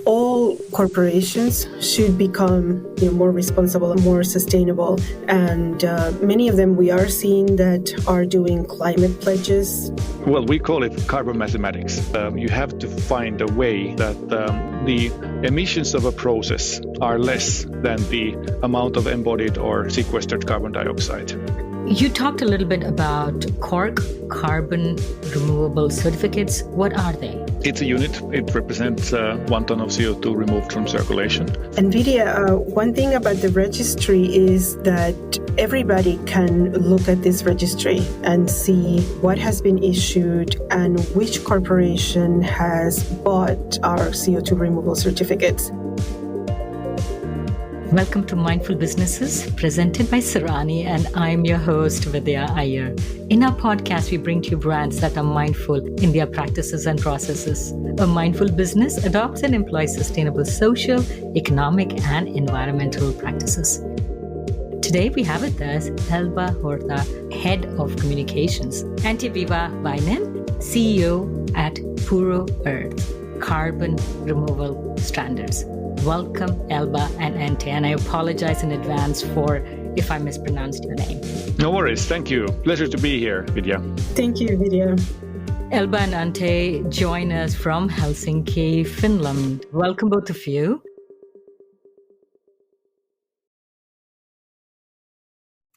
all corporations should become more responsible and more sustainable. And many of them we are seeing that are doing climate pledges. Well, we call it carbon mathematics. You have to find a way that the emissions of a process are less than the amount of embodied or sequestered carbon dioxide. You talked a little bit about CORC, carbon removable certificates. What are they? It's a unit. It represents 1 ton of CO2 removed from circulation. And Vidya, one thing about the registry is that everybody can look at this registry and see what has been issued and which corporation has bought our CO2 removal certificates. Welcome to Mindful Businesses, presented by Sarani, and I'm your host, Vidya Iyer. In our podcast, we bring to you brands that are mindful in their practices and processes. A mindful business adopts and employs sustainable social, economic, and environmental practices. Today, we have with us Elba Horta, Head of Communications, Antti Vihavainen, CEO at Puro.Earth, Carbon Removal Standards. Welcome, Elba and Antti, and I apologize in advance for if I mispronounced your name. No worries. Thank you. Pleasure to be here, Vidya. Thank you, Vidya. Elba and Antti join us from Helsinki, Finland. Welcome, both of you.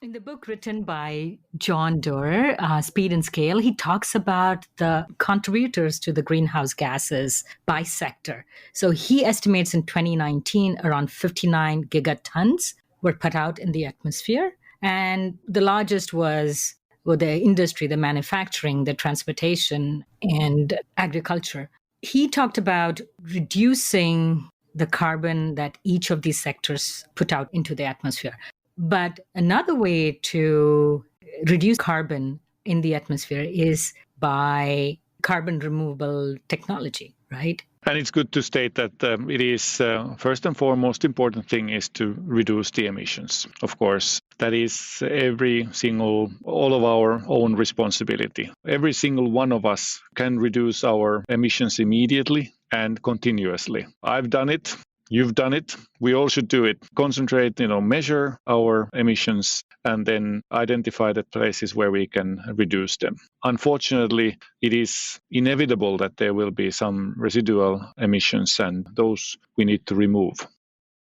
In the book written by John Doerr, Speed and Scale, he talks about the contributors to the greenhouse gases by sector. So he estimates in 2019, around 59 gigatons were put out in the atmosphere. And the largest was the industry, the manufacturing, the transportation, and agriculture. He talked about reducing the carbon that each of these sectors put out into the atmosphere. But another way to reduce carbon in the atmosphere is by carbon removal technology, right? And it's good to state that it is first and foremost important thing is to reduce the emissions. Of course, that is all of our own responsibility. Every single one of us can reduce our emissions immediately and continuously. I've done it. You've done it. We all should do it. Concentrate, measure our emissions and then identify the places where we can reduce them. Unfortunately, it is inevitable that there will be some residual emissions and those we need to remove.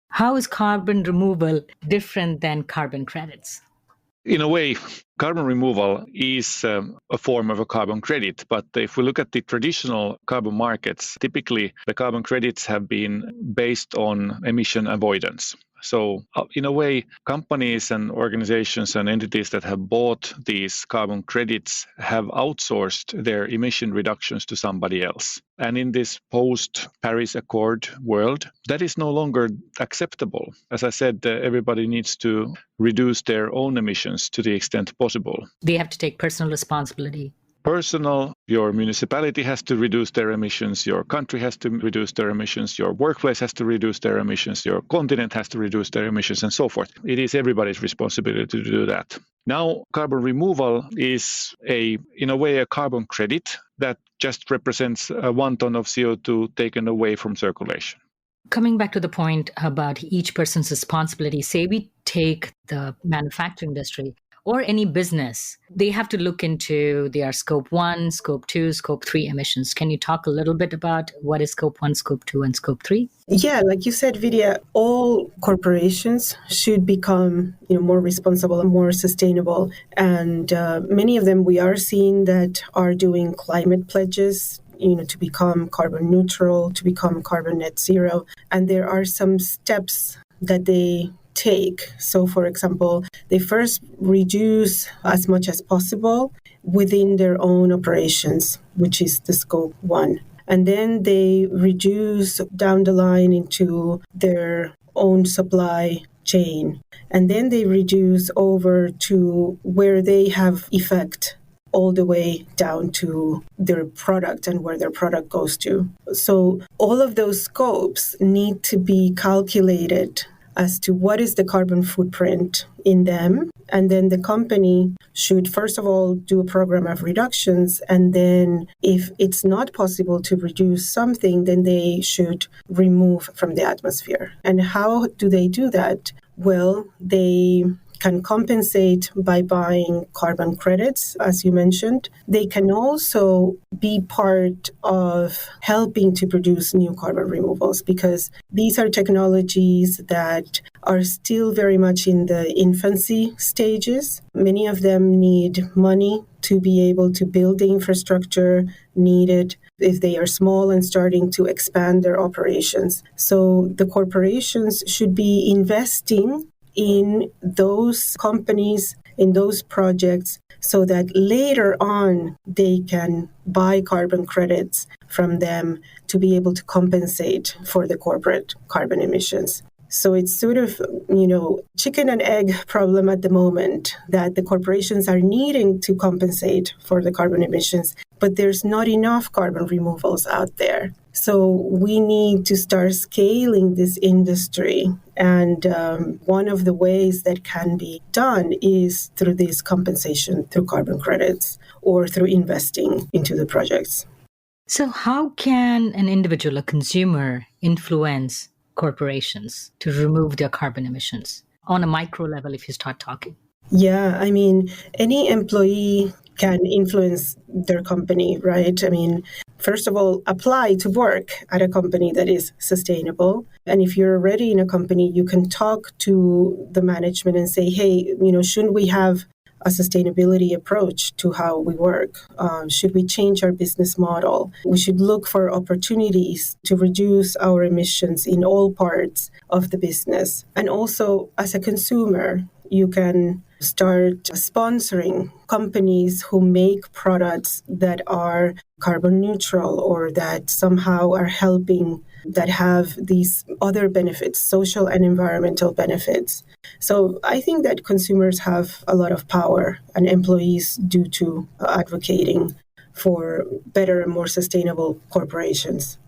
How is carbon removal different than carbon credits? In a way, carbon removal is a form of a carbon credit. But if we look at the traditional carbon markets, typically the carbon credits have been based on emission avoidance. So in a way, companies and organizations and entities that have bought these carbon credits have outsourced their emission reductions to somebody else. And in this post-Paris Accord world, that is no longer acceptable. As I said, everybody needs to reduce their own emissions to the extent possible. They have to take personal responsibility. Your municipality has to reduce their emissions, your country has to reduce their emissions, your workplace has to reduce their emissions, your continent has to reduce their emissions, and so forth. It is everybody's responsibility to do that. Now, carbon removal is in a way a carbon credit that just represents 1 ton of CO2 taken away from circulation. Coming back to the point about each person's responsibility, say we take the manufacturing industry, or any business, they have to look into their scope 1, scope 2, scope 3 emissions. Can you talk a little bit about what is scope 1, scope 2, and scope 3? Yeah, like you said, Vidya, all corporations should become more responsible and more sustainable. And many of them we are seeing that are doing climate pledges, to become carbon neutral, to become carbon net zero. And there are some steps that they take. So, for example, they first reduce as much as possible within their own operations, which is the scope 1. And then they reduce down the line into their own supply chain. And then they reduce over to where they have effect all the way down to their product and where their product goes to. So all of those scopes need to be calculated as to what is the carbon footprint in them. And then the company should, first of all, do a program of reductions. And then if it's not possible to reduce something, then they should remove from the atmosphere. And how do they do that? Well, they can compensate by buying carbon credits, as you mentioned. They can also be part of helping to produce new carbon removals, because these are technologies that are still very much in the infancy stages. Many of them need money to be able to build the infrastructure needed if they are small and starting to expand their operations. So the corporations should be investing in those companies, in those projects, so that later on they can buy carbon credits from them to be able to compensate for the corporate carbon emissions. So it's sort of, chicken and egg problem at the moment, that the corporations are needing to compensate for the carbon emissions, but there's not enough carbon removals out there. So we need to start scaling this industry. And one of the ways that can be done is through this compensation, through carbon credits, or through investing into the projects. So how can an individual, a consumer, influence corporations to remove their carbon emissions on a micro level if you start talking? Yeah, any employee can influence their company, right? First of all, apply to work at a company that is sustainable. And if you're already in a company, you can talk to the management and say, hey, shouldn't we have a sustainability approach to how we work? Should we change our business model? We should look for opportunities to reduce our emissions in all parts of the business. And also, as a consumer, you can start sponsoring companies who make products that are carbon neutral or that somehow are helping, that have these other benefits, social and environmental benefits. So I think that consumers have a lot of power, and employees do too, advocating for better and more sustainable corporations.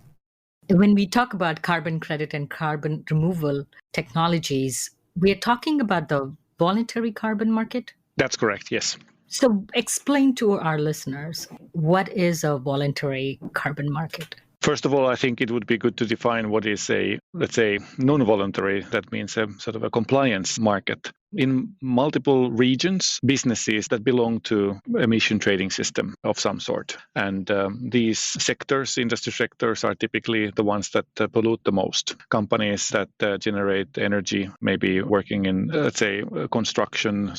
When we talk about carbon credit and carbon removal technologies, we are talking about the voluntary carbon market? That's correct, yes. So explain to our listeners, what is a voluntary carbon market? First of all, I think it would be good to define what is a, let's say, non-voluntary. That means a sort of a compliance market. In multiple regions, businesses that belong to emission trading system of some sort. And these sectors, industry sectors, are typically the ones that pollute the most. Companies that generate energy, maybe working in, let's say, construction,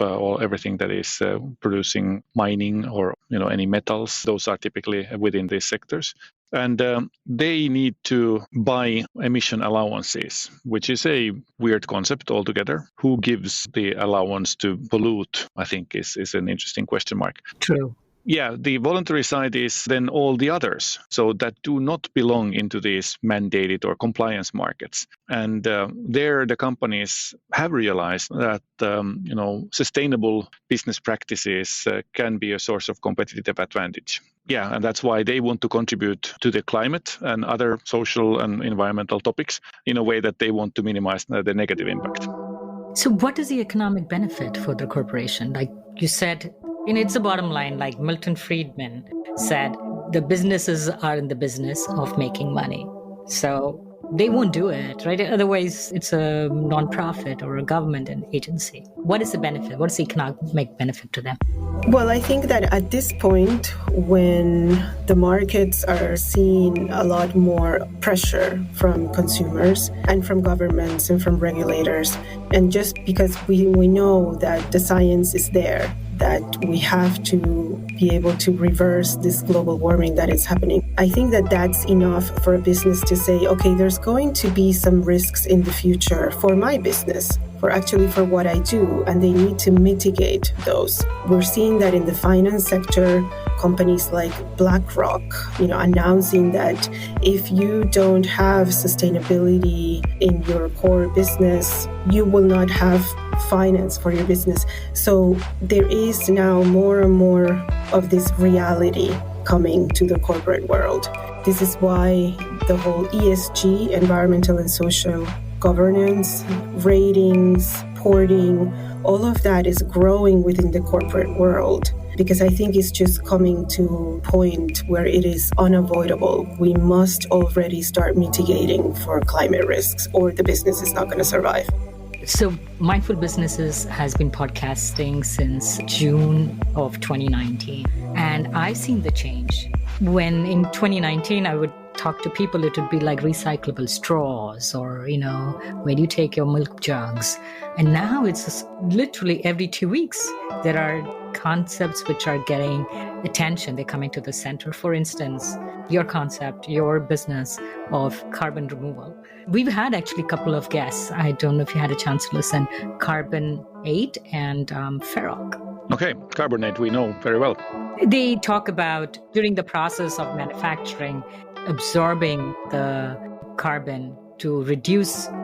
or everything that is producing mining or any metals. Those are typically within these sectors. And they need to buy emission allowances, which is a weird concept altogether. Who gives the allowance to pollute, I think, is an interesting question mark. True. Yeah, the voluntary side is then all the others, so that do not belong into these mandated or compliance markets. And there the companies have realized that sustainable business practices can be a source of competitive advantage. Yeah, and that's why they want to contribute to the climate and other social and environmental topics in a way that they want to minimize the negative impact. So what is the economic benefit for the corporation? Like you said, it's a bottom line, like Milton Friedman said, the businesses are in the business of making money. So they won't do it, right? Otherwise, it's a nonprofit or a government agency. What is the benefit? What is the economic benefit to them? Well, I think that at this point, when the markets are seeing a lot more pressure from consumers and from governments and from regulators, and just because we know that the science is there, that we have to be able to reverse this global warming that is happening. I think that that's enough for a business to say, okay, there's going to be some risks in the future for my business, for what I do, and they need to mitigate those. We're seeing that in the finance sector, companies like BlackRock, announcing that if you don't have sustainability in your core business, you will not have finance for your business. So there is now more and more of this reality coming to the corporate world. This is why the whole ESG, environmental and social governance, ratings, reporting, all of that is growing within the corporate world, because I think it's just coming to a point where it is unavoidable. We must already start mitigating for climate risks, or the business is not going to survive. So Mindful Businesses has been podcasting since June of 2019, and I've seen the change. When in 2019, I would talk to people, it would be like recyclable straws or, where do you take your milk jugs? And now it's just literally every 2 weeks, there are concepts which are getting attention. They're coming to the center. For instance, your concept, your business of carbon removal. We've had actually a couple of guests. I don't know if you had a chance to listen. Carbon8 and Feroc. Okay, Carbon8 we know very well. They talk about during the process of manufacturing, absorbing the carbon to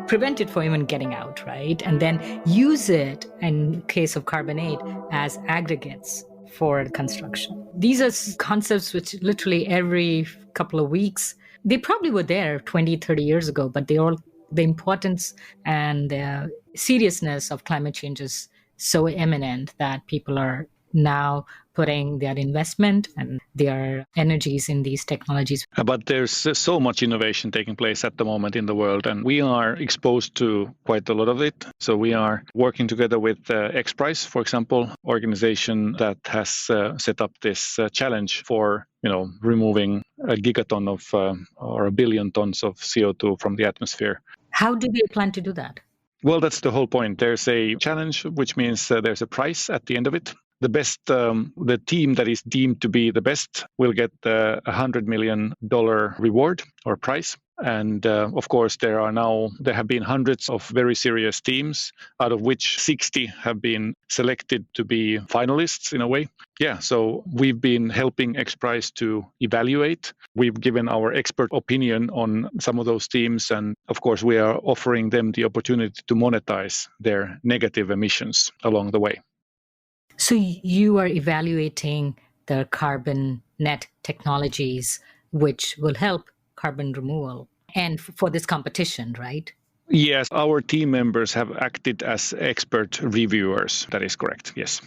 prevent it from even getting out, right? And then use it, in case of Carbon8, as aggregates for construction. These are concepts which literally every couple of weeks, they probably were there 20, 30 years ago, but the importance and the seriousness of climate change is so imminent that people are now putting their investment and their energies in these technologies. But there's so much innovation taking place at the moment in the world, and we are exposed to quite a lot of it. So we are working together with XPRIZE, for example, organization that has set up this challenge for removing a gigaton of or a billion tons of CO2 from the atmosphere. How do they plan to do that? Well, that's the whole point. There's a challenge, which means there's a prize at the end of it. The best, the team that is deemed to be the best will get a $100 million reward or prize. And of course, there have been hundreds of very serious teams, out of which 60 have been selected to be finalists in a way. Yeah, so we've been helping XPRIZE to evaluate. We've given our expert opinion on some of those teams. And of course, we are offering them the opportunity to monetize their negative emissions along the way. So you are evaluating the carbon net technologies, which will help carbon removal and for this competition, right? Yes, our team members have acted as expert reviewers. That is correct, yes.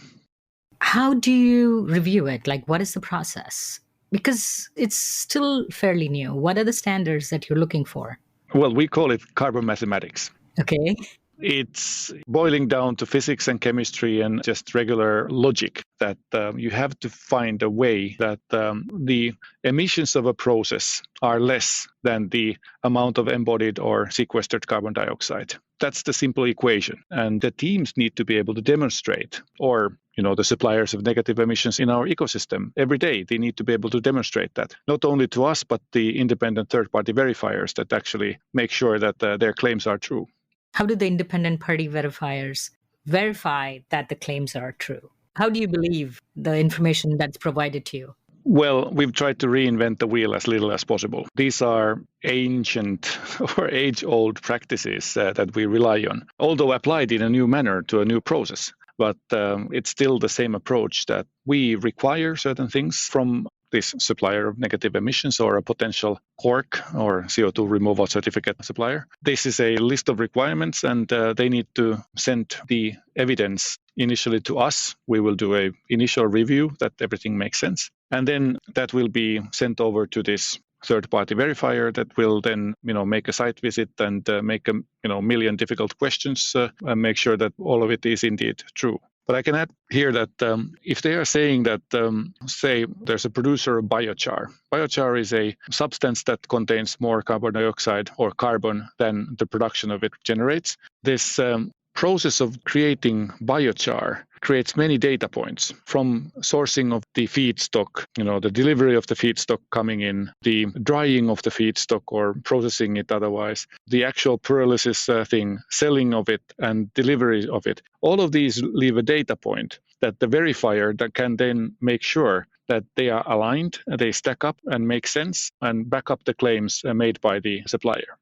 How do you review it? Like, what is the process? Because it's still fairly new. What are the standards that you're looking for? Well, we call it carbon mathematics. Okay. It's boiling down to physics and chemistry and just regular logic that you have to find a way that the emissions of a process are less than the amount of embodied or sequestered carbon dioxide. That's the simple equation. And the teams need to be able to demonstrate, or the suppliers of negative emissions in our ecosystem every day, they need to be able to demonstrate that, not only to us, but the independent third-party verifiers that actually make sure that their claims are true. How do the independent party verifiers verify that the claims are true? How do you believe the information that's provided to you? Well, we've tried to reinvent the wheel as little as possible. These are ancient or age-old practices that we rely on, although applied in a new manner to a new process. But it's still the same approach that we require certain things from this supplier of negative emissions or a potential CORC or CO2 removal certificate supplier. This is a list of requirements, and they need to send the evidence initially to us. We will do an initial review that everything makes sense. And then that will be sent over to this third-party verifier that will then, make a site visit and make a million difficult questions and make sure that all of it is indeed true. But I can add here that if they are saying that, say, there's a producer of biochar. Biochar is a substance that contains more carbon dioxide or carbon than the production of it generates. This process of creating biochar creates many data points from sourcing of the feedstock, the delivery of the feedstock coming in, the drying of the feedstock or processing it otherwise, the actual pyrolysis thing, selling of it and delivery of it. All of these leave a data point that the verifier that can then make sure that they are aligned, they stack up and make sense and back up the claims made by the supplier.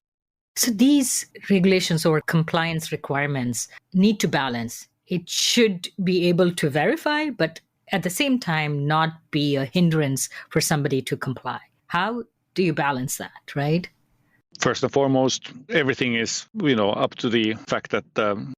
So these regulations or compliance requirements need to balance. It should be able to verify, but at the same time, not be a hindrance for somebody to comply. How do you balance that, right? First and foremost, everything is, up to the fact that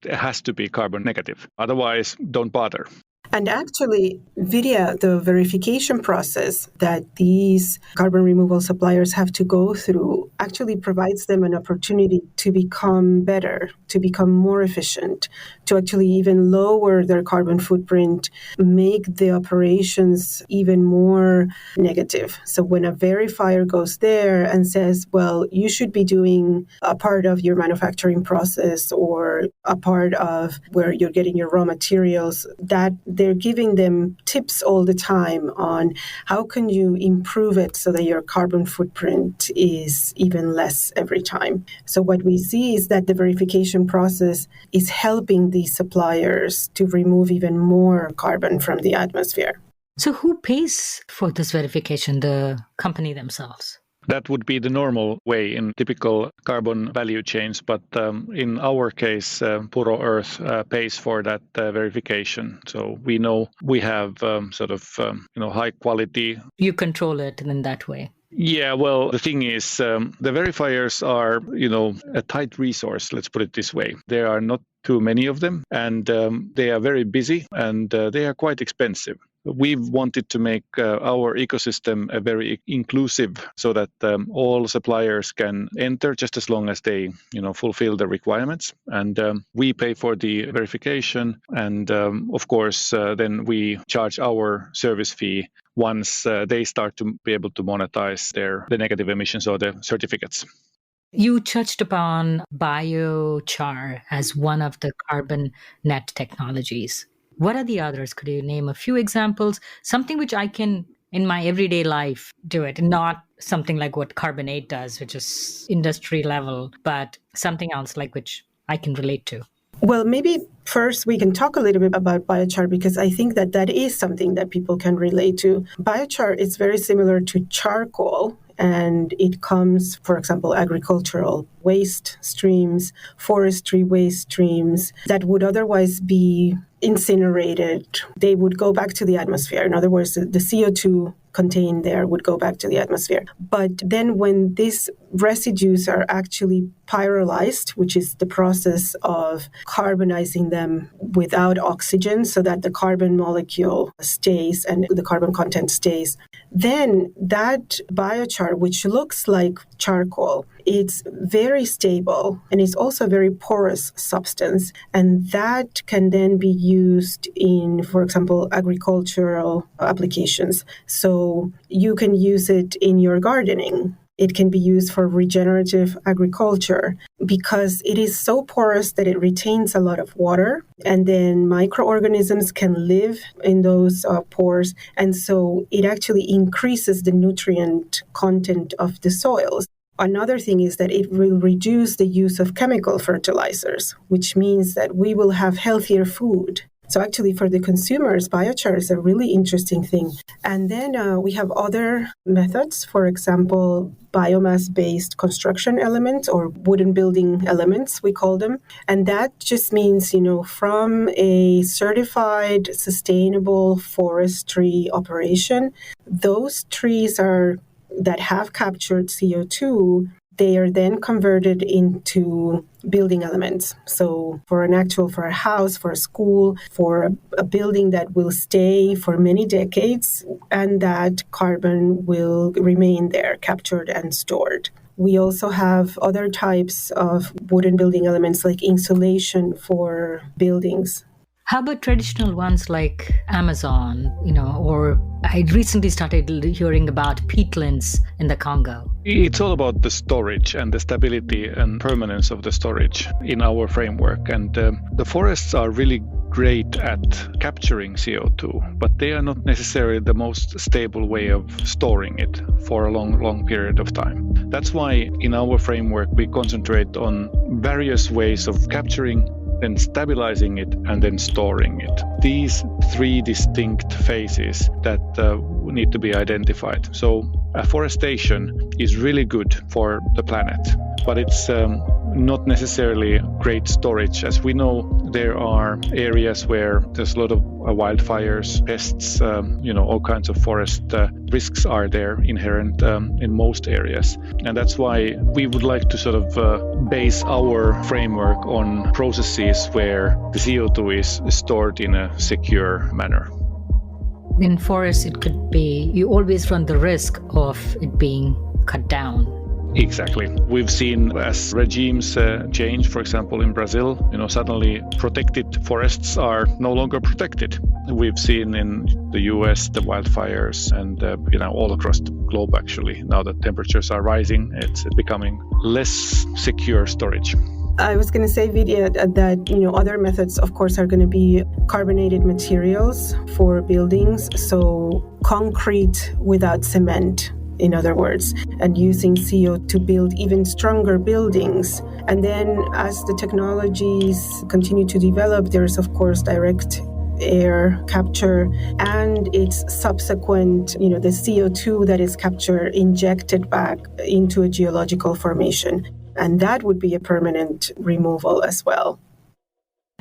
it has to be carbon negative. Otherwise, don't bother. And actually, the verification process that these carbon removal suppliers have to go through actually provides them an opportunity to become better, to become more efficient, to actually even lower their carbon footprint, make the operations even more negative. So when a verifier goes there and says, well, you should be doing a part of your manufacturing process or a part of where you're getting your raw materials, that they're giving them tips all the time on how can you improve it so that your carbon footprint is even less every time. So what we see is that the verification process is helping these suppliers to remove even more carbon from the atmosphere. So who pays for this verification? The company themselves? That would be the normal way in typical carbon value chains, but in our case, Puro.Earth pays for that verification. So we know we have high quality. You control it in that way. Yeah, well, the thing is, the verifiers are, a tight resource, let's put it this way. There are not too many of them, and they are very busy, and they are quite expensive. We've wanted to make our ecosystem very inclusive so that all suppliers can enter just as long as they, fulfill the requirements. And we pay for the verification. And of course, then we charge our service fee once they start to be able to monetize the negative emissions or the certificates. You touched upon Biochar as one of the carbon net technologies. What are the others? Could you name a few examples? Something which I can, in my everyday life, do it. Not something like what Carbon8 does, which is industry level, but something else like which I can relate to. Well, maybe first we can talk a little bit about biochar because I think that is something that people can relate to. Biochar is very similar to charcoal. And it comes, for example, agricultural waste streams, forestry waste streams that would otherwise be incinerated. They would go back to the atmosphere. In other words, the CO2 contained there would go back to the atmosphere. But then when these residues are actually pyrolyzed, which is the process of carbonizing them without oxygen so that the carbon molecule stays and the carbon content stays, then that biochar, which looks like charcoal, it's very stable and it's also a very porous substance. And that can then be used in, for example, agricultural applications. So you can use it in your gardening. It can be used for regenerative agriculture because it is so porous that it retains a lot of water, and then microorganisms can live in those pores. And so it actually increases the nutrient content of the soils. Another thing is that it will reduce the use of chemical fertilizers, which means that we will have healthier food. So actually for the consumers, biochar is a really interesting thing. And then we have other methods, for example, biomass-based construction elements or wooden building elements, we call them. And that just means, from a certified sustainable forestry operation, those trees that have captured CO2, they are then converted into building elements. So for a house, for a school, for a building that will stay for many decades, and that carbon will remain there, captured and stored. We also have other types of wooden building elements like insulation for buildings. How about traditional ones like Amazon, or I recently started hearing about peatlands in the Congo? It's all about the storage and the stability and permanence of the storage in our framework. And the forests are really great at capturing CO2, but they are not necessarily the most stable way of storing it for a long period of time. That's why in our framework, we concentrate on various ways of capturing, then stabilizing it, and then storing it. These three distinct phases that need to be identified. So afforestation is really good for the planet, but it's not necessarily great storage. As we know, there are areas where there's a lot of wildfires, pests, all kinds of forest risks are there inherent in most areas. And that's why we would like to sort of base our framework on processes where the CO2 is stored in a secure manner. In forests, it could be, you always run the risk of it being cut down. Exactly. We've seen as regimes change, for example, in Brazil, suddenly protected forests are no longer protected. We've seen in the US the wildfires and, all across the globe, actually. Now that temperatures are rising, it's becoming less secure storage. I was going to say, Vidya, that other methods, of course, are going to be carbonated materials for buildings. So concrete without cement, in other words, and using CO to build even stronger buildings. And then as the technologies continue to develop, there's, of course, direct air capture and its subsequent, the CO2 that is captured, injected back into a geological formation. And that would be a permanent removal as well.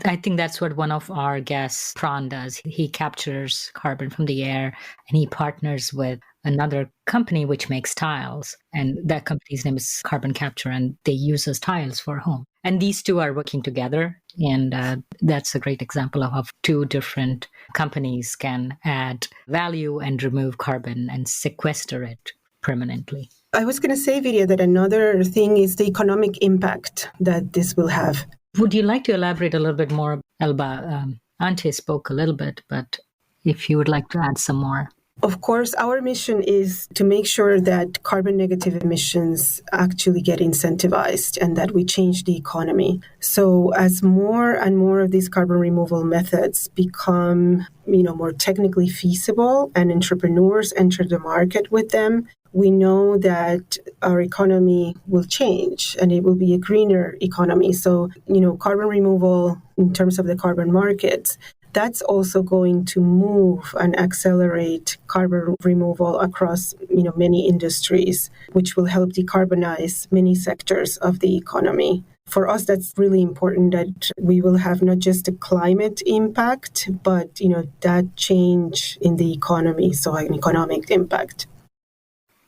I think that's what one of our guests, Pran, does. He captures carbon from the air and he partners with another company which makes tiles. And that company's name is Carbon Capture, and they use those tiles for home. And these two are working together. And that's a great example of how two different companies can add value and remove carbon and sequester it permanently. I was going to say, Vidya, that another thing is the economic impact that this will have. Would you like to elaborate a little bit more, Elba? Antti spoke a little bit, but if you would like to add some more. Of course, our mission is to make sure that carbon negative emissions actually get incentivized and that we change the economy. So as more and more of these carbon removal methods become, more technically feasible and entrepreneurs enter the market with them, we know that our economy will change and it will be a greener economy. So, carbon removal in terms of the carbon markets, that's also going to move and accelerate carbon removal across, many industries, which will help decarbonize many sectors of the economy. For us, that's really important that we will have not just a climate impact, but, that change in the economy, so an economic impact.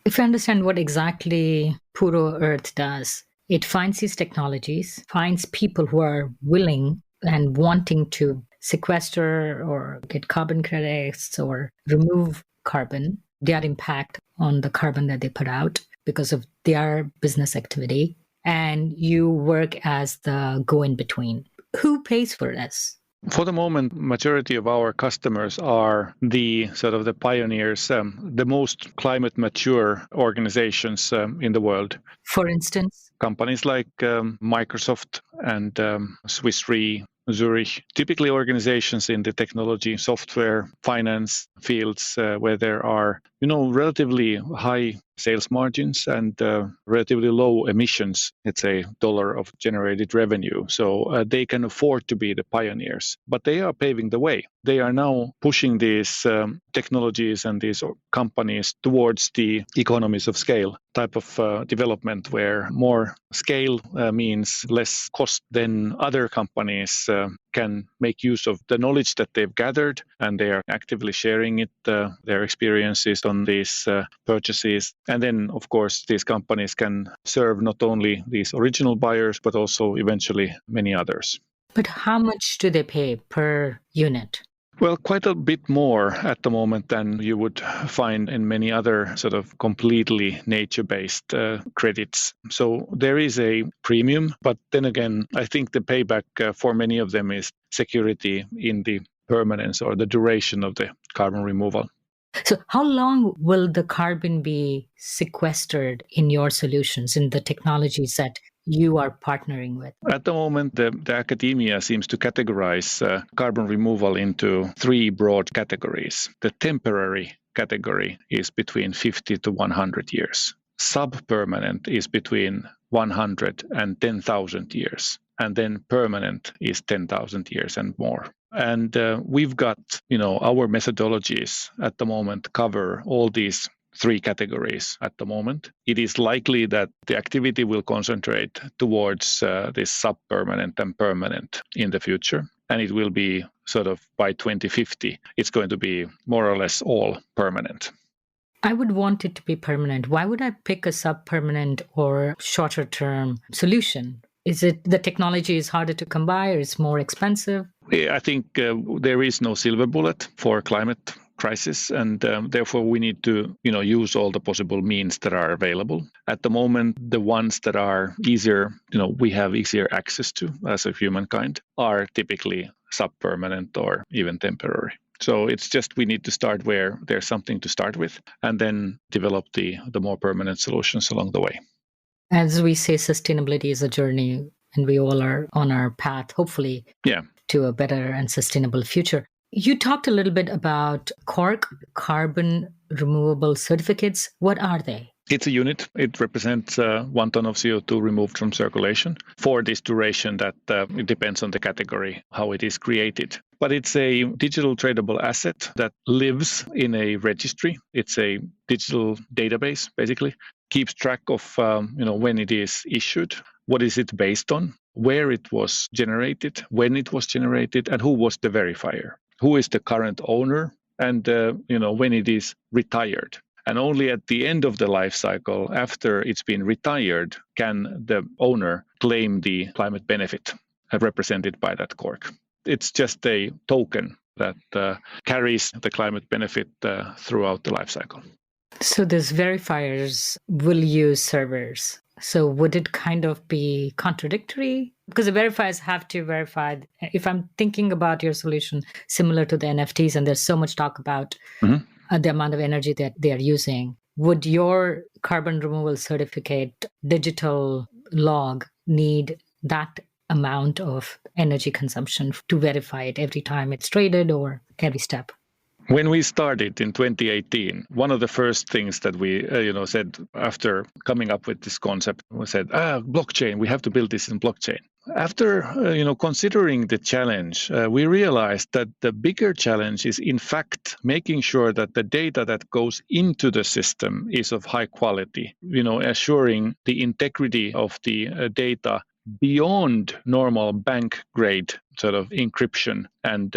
If you understand what exactly Puro.Earth does, it finds these technologies, finds people who are willing and wanting to sequester or get carbon credits or remove carbon, their impact on the carbon that they put out because of their business activity. And you work as the go-in-between. Who pays for this? For the moment, majority of our customers are the sort of the pioneers, the most climate mature organizations in the world. For instance? Companies like Microsoft and Swiss Re, Zurich, typically organizations in the technology, software, finance fields where there are, relatively high sales margins and relatively low emissions, let's say, dollar of generated revenue. So they can afford to be the pioneers, but they are paving the way. They are now pushing these technologies and these companies towards the economies of scale type of development, where more scale means less cost. Then other companies can make use of the knowledge that they've gathered, and they are actively sharing it, their experiences on these purchases. And then, of course, these companies can serve not only these original buyers, but also eventually many others. But how much do they pay per unit? Well, quite a bit more at the moment than you would find in many other sort of completely nature-based credits. So there is a premium, but then again, I think the payback for many of them is security in the permanence or the duration of the carbon removal. So how long will the carbon be sequestered in your solutions, in the technologies that you are partnering with? At the moment, the academia seems to categorize carbon removal into three broad categories. The temporary category is between 50 to 100 years. Sub-permanent is between 100 and 10,000 years. And then permanent is 10,000 years and more. And we've got, our methodologies at the moment cover all these three categories at the moment. It is likely that the activity will concentrate towards this sub-permanent and permanent in the future. And it will be sort of by 2050, it's going to be more or less all permanent. I would want it to be permanent. Why would I pick a sub-permanent or shorter-term solution? Is it the technology is harder to come by or it's more expensive? I think there is no silver bullet for climate crisis, and therefore we need to use all the possible means that are available. At the moment, the ones that are easier, we have easier access to as a humankind, are typically sub-permanent or even temporary. So it's just we need to start where there's something to start with and then develop the more permanent solutions along the way. As we say, sustainability is a journey and we all are on our path, hopefully, to a better and sustainable future. You talked a little bit about CORC, carbon removable certificates. What are they? It's a unit. It represents 1 ton of CO2 removed from circulation for this duration that it depends on the category, how it is created. But it's a digital tradable asset that lives in a registry. It's a digital database, basically. Keeps track of when it is issued, what is it based on, where it was generated, when it was generated, and who was the verifier, who is the current owner, and when it is retired. And only at the end of the life cycle, after it's been retired, can the owner claim the climate benefit represented by that CORC. It's just a token that carries the climate benefit throughout the life cycle. So these verifiers will use servers. So would it kind of be contradictory? Because the verifiers have to verify. If I'm thinking about your solution similar to the NFTs, and there's so much talk about the amount of energy that they are using, would your carbon removal certificate digital log need that amount of energy consumption to verify it every time it's traded or every step? When we started in 2018, one of the first things that we said after coming up with this concept, we said, blockchain, we have to build this in blockchain. After considering the challenge, we realized that the bigger challenge is in fact making sure that the data that goes into the system is of high quality, assuring the integrity of the data beyond normal bank grade sort of encryption and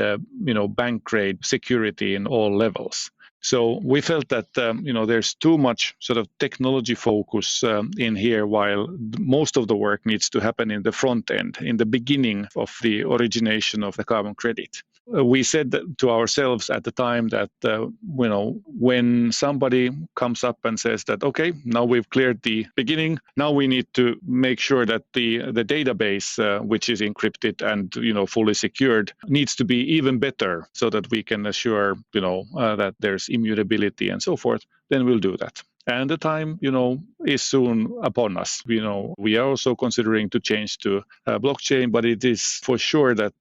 bank grade security in all levels. So we felt that there's too much sort of technology focus in here, while most of the work needs to happen in the front end, in the beginning of the origination of the carbon credit. We said to ourselves at the time that, when somebody comes up and says that, okay, now we've cleared the beginning, now we need to make sure that the database, which is encrypted and, fully secured, needs to be even better so that we can assure, that there's immutability and so forth, then we'll do that. And the time, is soon upon us. We are also considering to change to blockchain, but it is for sure that,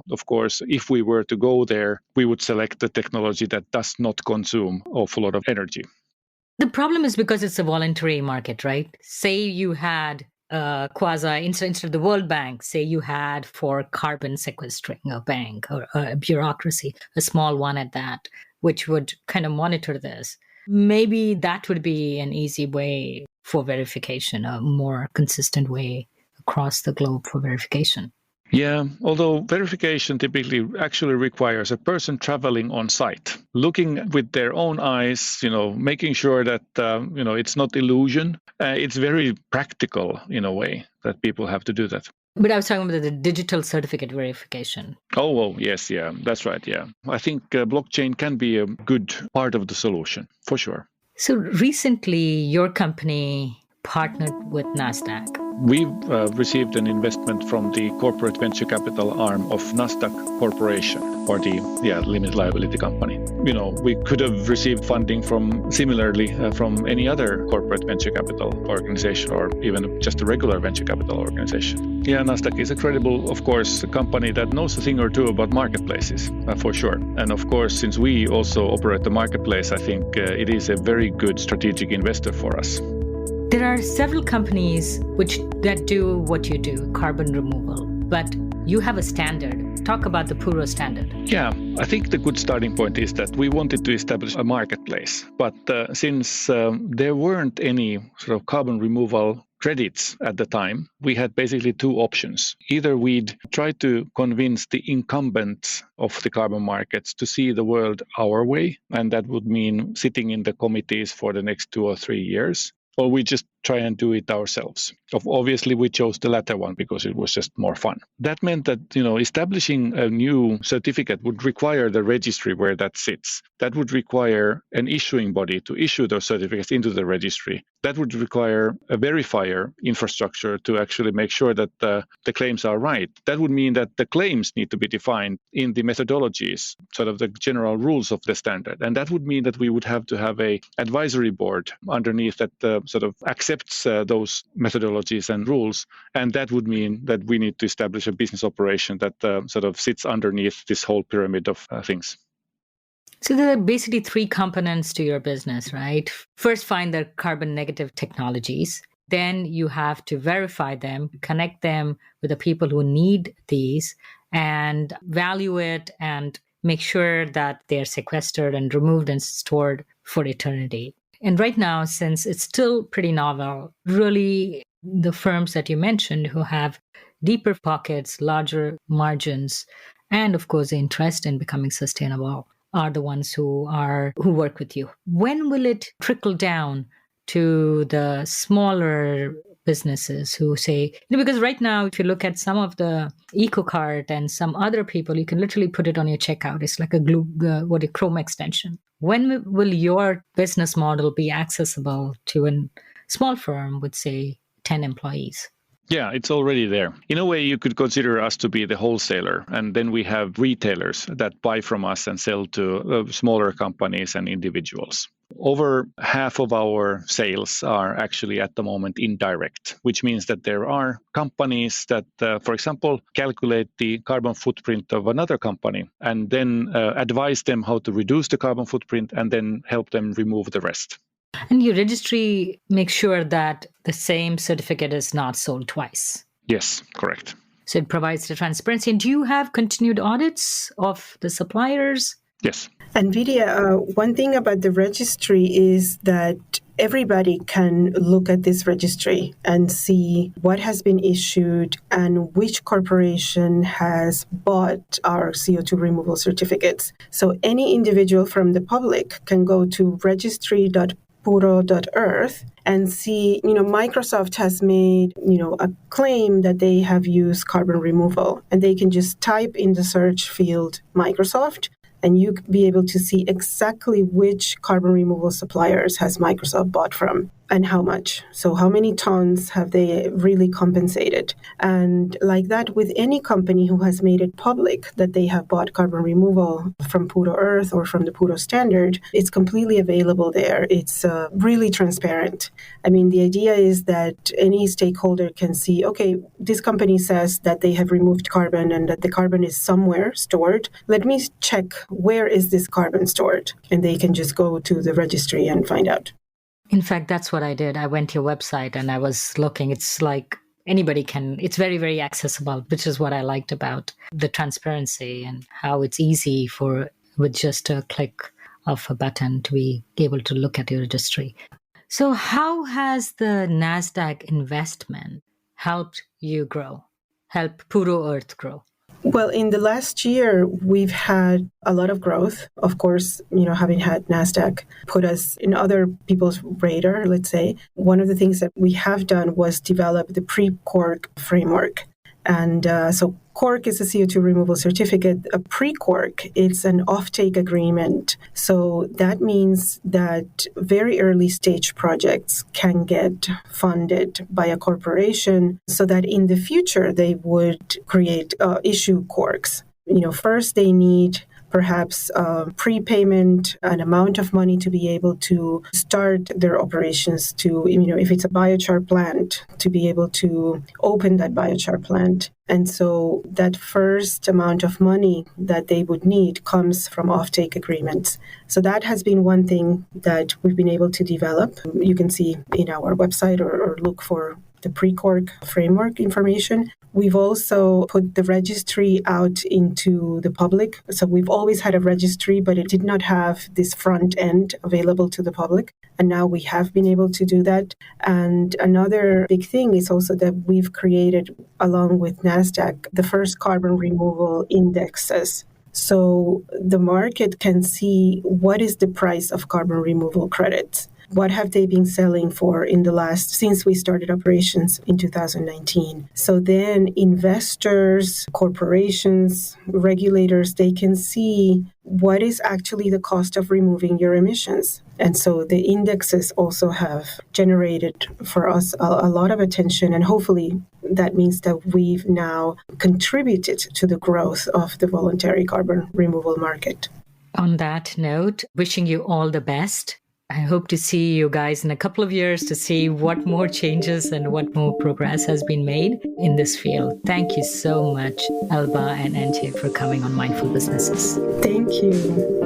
of course, if we were to go there, we would select the technology that does not consume an awful lot of energy. The problem is because it's a voluntary market, right? Say you had quasi, instead of the World Bank, say you had for carbon sequestering a bank or a bureaucracy, a small one at that, which would kind of monitor this. Maybe that would be an easy way for verification, a more consistent way across the globe for verification. Yeah, although verification typically actually requires a person traveling on site, looking with their own eyes, making sure that, it's not illusion. It's very practical in a way that people have to do that. But I was talking about the digital certificate verification. Oh, yes, yeah, that's right, yeah. I think blockchain can be a good part of the solution, for sure. So recently, your company partnered with NASDAQ. We've received an investment from the corporate venture capital arm of NASDAQ Corporation, or the limited liability company. We could have received funding from any other corporate venture capital organization, or even just a regular venture capital organization. Yeah, NASDAQ is a credible, of course, company that knows a thing or two about marketplaces, for sure. And of course, since we also operate the marketplace, I think it is a very good strategic investor for us. There are several companies that do what you do, carbon removal. But you have a standard. Talk about the Puro Standard. Yeah, I think the good starting point is that we wanted to establish a marketplace. But since there weren't any sort of carbon removal credits at the time, we had basically two options. Either we'd try to convince the incumbents of the carbon markets to see the world our way, and that would mean sitting in the committees for the next 2 or 3 years, or we just try and do it ourselves. Obviously, we chose the latter one because it was just more fun. That meant that, establishing a new certificate would require the registry where that sits. That would require an issuing body to issue those certificates into the registry. That would require a verifier infrastructure to actually make sure that the claims are right. That would mean that the claims need to be defined in the methodologies, sort of the general rules of the standard. And that would mean that we would have to have an advisory board underneath that sort of accepts those methodologies and rules. And that would mean that we need to establish a business operation that sort of sits underneath this whole pyramid of things. So there are basically three components to your business, right? First, find the carbon negative technologies. Then you have to verify them, connect them with the people who need these, and value it and make sure that they're sequestered and removed and stored for eternity. And right now, since it's still pretty novel, really the firms that you mentioned who have deeper pockets, larger margins, and of course, the interest in becoming sustainable are the ones who work with you. When will it trickle down to the smaller businesses who say, because right now, if you look at some of the EcoCart and some other people, you can literally put it on your checkout. It's like a Chrome extension. When will your business model be accessible to a small firm with, say, 10 employees? Yeah, it's already there. In a way, you could consider us to be the wholesaler, and then we have retailers that buy from us and sell to smaller companies and individuals. Over half of our sales are actually at the moment indirect, which means that there are companies that, for example, calculate the carbon footprint of another company and then advise them how to reduce the carbon footprint and then help them remove the rest. And your registry makes sure that the same certificate is not sold twice. Yes, correct. So it provides the transparency. And do you have continued audits of the suppliers? Yes. And Vidya, one thing about the registry is that everybody can look at this registry and see what has been issued and which corporation has bought our CO2 removal certificates. So any individual from the public can go to registry.Puro.Earth and see, Microsoft has made, a claim that they have used carbon removal, and they can just type in the search field Microsoft, and you be able to see exactly which carbon removal suppliers has Microsoft bought from and how much. So how many tons have they really compensated? And like that, with any company who has made it public that they have bought carbon removal from Puro.Earth or from the Puro Standard, it's completely available there. It's really transparent. I mean, the idea is that any stakeholder can see, okay, this company says that they have removed carbon and that the carbon is somewhere stored. Let me check, where is this carbon stored? And they can just go to the registry and find out. In fact, that's what I did. I went to your website and I was looking. It's like anybody can, it's very, very accessible, which is what I liked about the transparency and how it's easy with just a click of a button to be able to look at your registry. So how has the NASDAQ investment helped you grow, help Puro.Earth grow? Well, in the last year, we've had a lot of growth. Of course, having had NASDAQ put us in other people's radar, let's say. One of the things that we have done was develop the pre-CORC framework. And so CORC is a CO2 removal certificate. A pre-CORC, it's an offtake agreement. So that means that very early stage projects can get funded by a corporation so that in the future they would issue CORCs. First they need perhaps prepayment, an amount of money to be able to start their operations to, if it's a biochar plant, to be able to open that biochar plant. And so that first amount of money that they would need comes from offtake agreements. So that has been one thing that we've been able to develop. You can see in our website or look for the pre-CORC framework information. We've also put the registry out into the public. So we've always had a registry, but it did not have this front end available to the public. And now we have been able to do that. And another big thing is also that we've created, along with NASDAQ, the first carbon removal indexes. So the market can see what is the price of carbon removal credits. What have they been selling for since we started operations in 2019? So then investors, corporations, regulators, they can see what is actually the cost of removing your emissions. And so the indexes also have generated for us a lot of attention, and hopefully that means that we've now contributed to the growth of the voluntary carbon removal market. On that note, wishing you all the best. I hope to see you guys in a couple of years to see what more changes and what more progress has been made in this field. Thank you so much, Elba and Antti, for coming on Mindful Businesses. Thank you.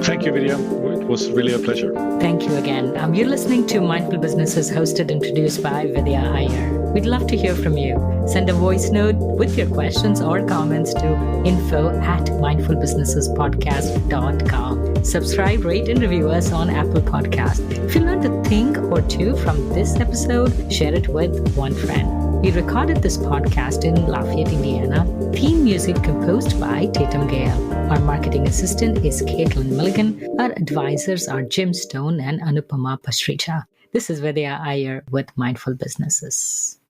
Thank you, Vidya. It was really a pleasure. Thank you again. You're listening to Mindful Businesses, hosted and produced by Vidya Iyer. We'd love to hear from you. Send a voice note with your questions or comments to info@mindfulbusinessespodcast.com. Subscribe, rate, and review us on Apple Podcasts. If you learned a thing or two from this episode, share it with one friend. We recorded this podcast in Lafayette, Indiana. Theme music composed by Tatum Gale. Our marketing assistant is Caitlin Milligan. Our advisors are Jim Stone and Anupama Pastricha. This is Vidya Iyer with Mindful Businesses.